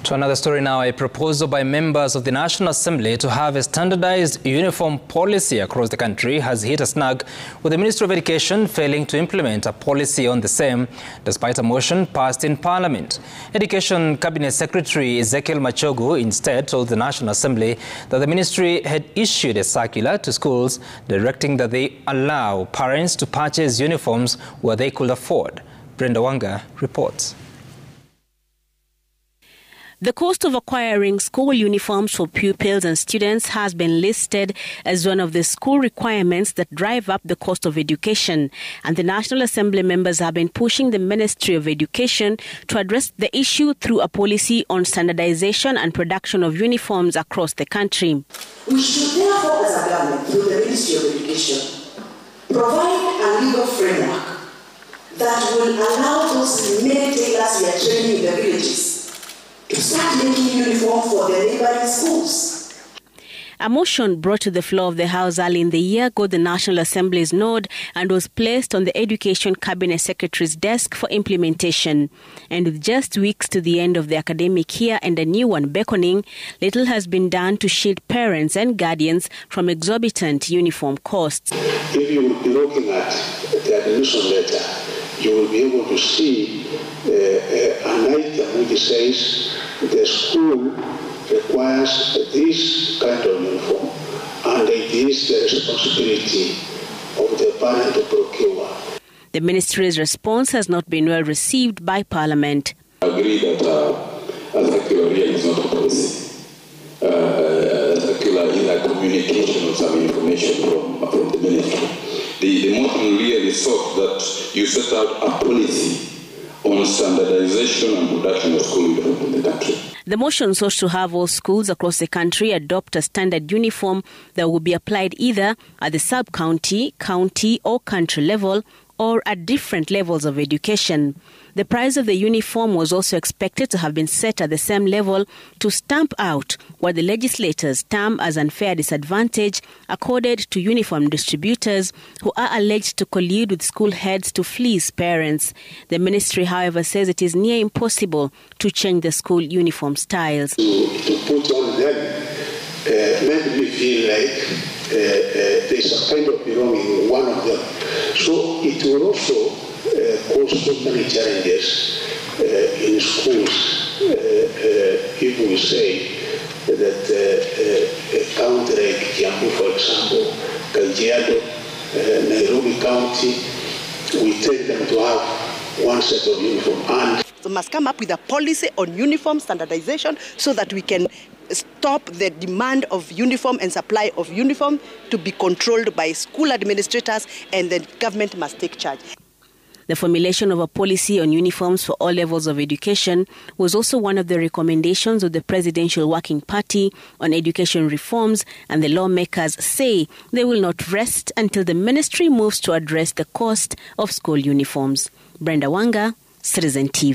To another story now, a proposal by members of the National Assembly to have a standardized uniform policy across the country has hit a snag, with the Ministry of Education failing to implement a policy on the same, despite a motion passed in Parliament. Education Cabinet Secretary Ezekiel Machogu instead told the National Assembly that the ministry had issued a circular to schools directing that they allow parents to purchase uniforms where they could afford. Brenda Wanga reports. The cost of acquiring school uniforms for pupils and students has been listed as one of the school requirements that drive up the cost of education, and the National Assembly members have been pushing the Ministry of Education to address the issue through a policy on standardization and production of uniforms across the country. We should therefore, as a government, through the Ministry of Education, provide a legal framework that will allow those many tailors we are training in the villages to start making uniform for the neighboring schools. A motion brought to the floor of the House early in the year got the National Assembly's nod and was placed on the Education Cabinet Secretary's desk for implementation. And with just weeks to the end of the academic year and a new one beckoning, little has been done to shield parents and guardians from exorbitant uniform costs. If you will be looking at the admission letter, you will be able to see an item which says the school requires this kind of uniform, and it is the responsibility of the parent to procure. The ministry's response has not been well received by Parliament. I agree that a circular really is not a policy. A circular is a communication of some information from the ministry. The motion really sought that you set out a policy on standardization and production of school uniforms in the country. The motion sought to have all schools across the country adopt a standard uniform that will be applied either at the sub-county, county or country level, or at different levels of education. The price of the uniform was also expected to have been set at the same level to stamp out what the legislators term as unfair disadvantage accorded to uniform distributors who are alleged to collude with school heads to fleece parents. The ministry, however, says it is near impossible to change the school uniform styles. To put on them made me feel like there's a kind of belonging in one of them. So it will also cause so many challenges in schools. If we say that a county like Kiambu, for example, Kajiado, Nairobi County, we tell them to have one set of uniform. And so must come up with a policy on uniform standardization so that we can stop the demand of uniform and supply of uniform to be controlled by school administrators, and the government must take charge. The formulation of a policy on uniforms for all levels of education was also one of the recommendations of the Presidential Working Party on education reforms, and the lawmakers say they will not rest until the ministry moves to address the cost of school uniforms. Brenda Wanga, Citizen TV.